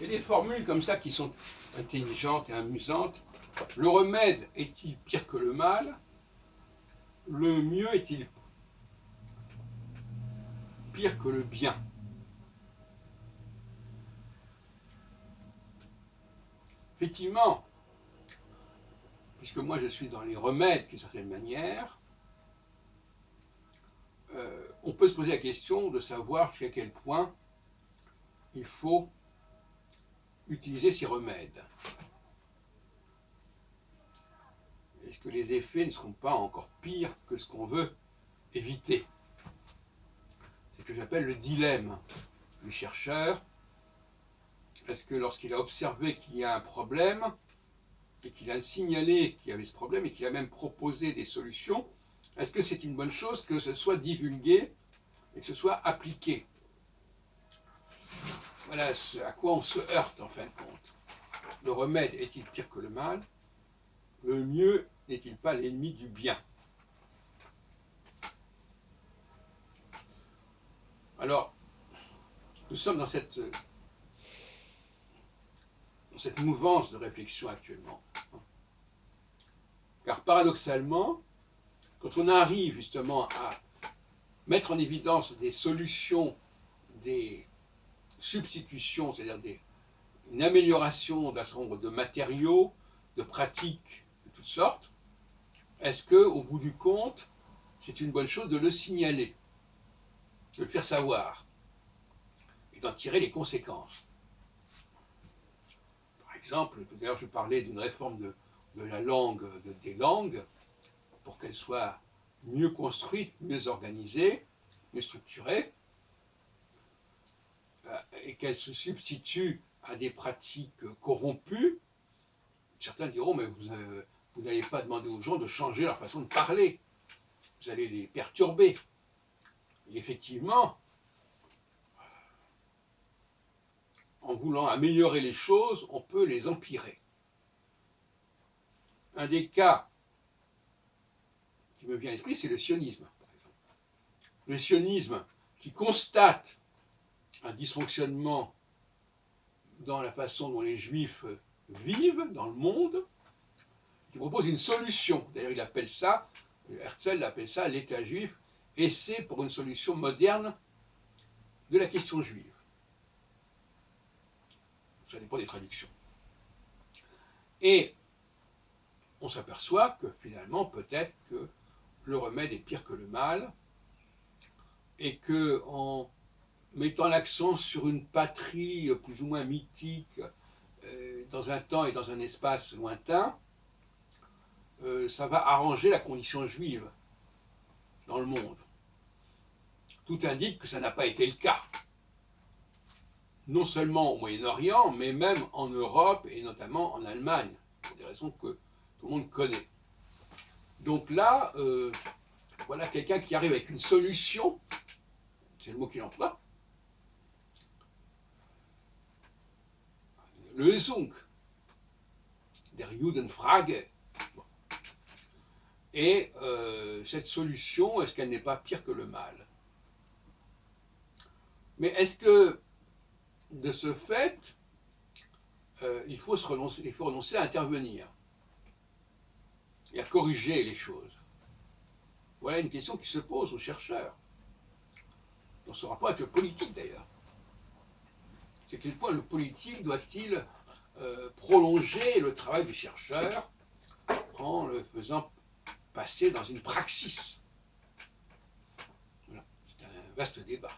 Il y a des formules comme ça qui sont intelligentes et amusantes. Le remède est-il pire que le mal? Le mieux est-il pire que le bien? Effectivement, puisque moi je suis dans les remèdes d'une certaine manière, on peut se poser la question de savoir jusqu'à quel point il faut utiliser ces remèdes. Est-ce que les effets ne seront pas encore pires que ce qu'on veut éviter? C'est ce que j'appelle le dilemme du chercheur. Est-ce que lorsqu'il a observé qu'il y a un problème, et qu'il a signalé qu'il y avait ce problème, et qu'il a même proposé des solutions, est-ce que c'est une bonne chose que ce soit divulgué et que ce soit appliqué? Voilà à quoi on se heurte en fin de compte. Le remède est-il pire que le mal? Le mieux n'est-il pas l'ennemi du bien? Alors, nous sommes dans cette mouvance de réflexion actuellement. Car paradoxalement, quand on arrive justement à mettre en évidence des solutions, des substitutions, c'est-à-dire une amélioration d'un certain nombre de matériaux, de pratiques de toutes sortes, est-ce qu'au bout du compte, c'est une bonne chose de le signaler, de le faire savoir, et d'en tirer les conséquences? Par exemple, tout à l'heure je parlais d'une réforme de la langue, des langues, pour qu'elle soit mieux construite, mieux organisée, mieux structurée, et qu'elle se substitue à des pratiques corrompues. Certains diront, mais vous n'allez pas demander aux gens de changer leur façon de parler, vous allez les perturber. Et effectivement, en voulant améliorer les choses, on peut les empirer. Un des cas qui me vient à l'esprit, c'est le sionisme, par exemple. Le sionisme qui constate un dysfonctionnement dans la façon dont les juifs vivent dans le monde, qui propose une solution. D'ailleurs, il appelle ça, Herzl appelle ça l'État juif, essai pour une solution moderne de la question juive. Ça dépend des traductions. Et on s'aperçoit que finalement, peut-être que le remède est pire que le mal, et que en mettant l'accent sur une patrie plus ou moins mythique, dans un temps et dans un espace lointain, ça va arranger la condition juive dans le monde. Tout indique que ça n'a pas été le cas. Non seulement au Moyen-Orient, mais même en Europe et notamment en Allemagne, pour des raisons que tout le monde connaît. Donc là, voilà quelqu'un qui arrive avec une solution, c'est le mot qu'il emploie, Lösung, der Judenfrage. Bon. Et cette solution, est-ce qu'elle n'est pas pire que le mal? Mais est-ce que, de ce fait, il faut renoncer à intervenir et à corriger les choses? Voilà une question qui se pose aux chercheurs, dans ce rapport avec le politique d'ailleurs. C'est à quel point le politique doit-il prolonger le travail du chercheur en le faisant passer dans une praxis? Voilà, c'est un vaste débat.